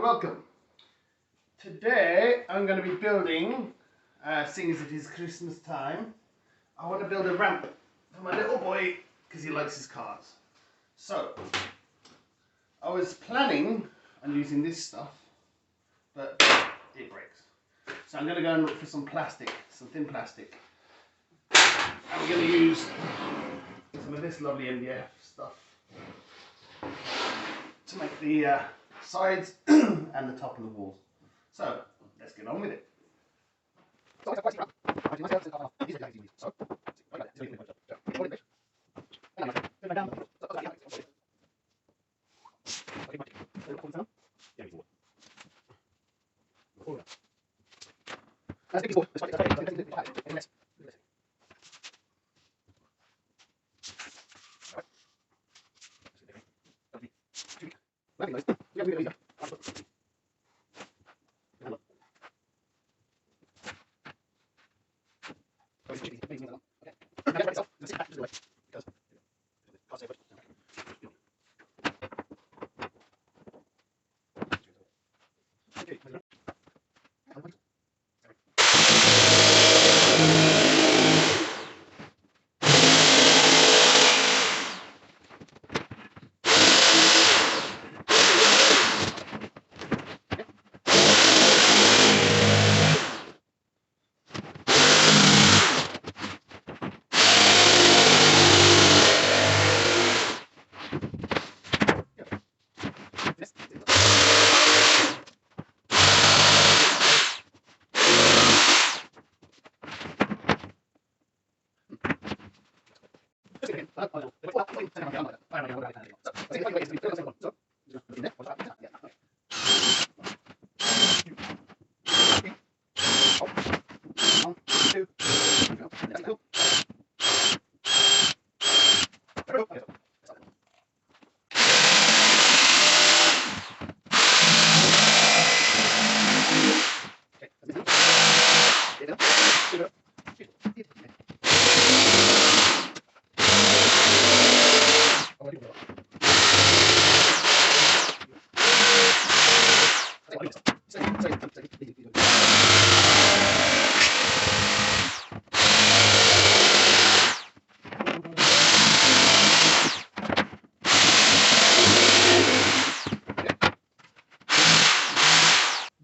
welcome. Today I'm going to be building, seeing as it is Christmas time, I want to build a ramp for my little boy because he likes his cars. So, I was planning on using this stuff, but it breaks. So I'm going to go and look for some plastic, some thin plastic. And we're going to use some of this lovely MDF stuff to make the sides and the top of the walls. So, let's get on with it.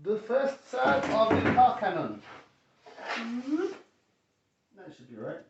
The first side of the car cannon. That should be right.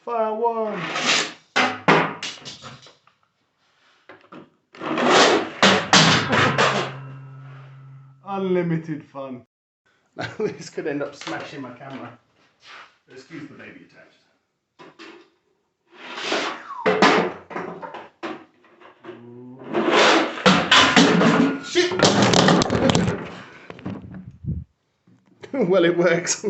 Fire one. Unlimited fun. Now this could end up smashing my camera. Excuse the baby attached. Shit! Well, it works.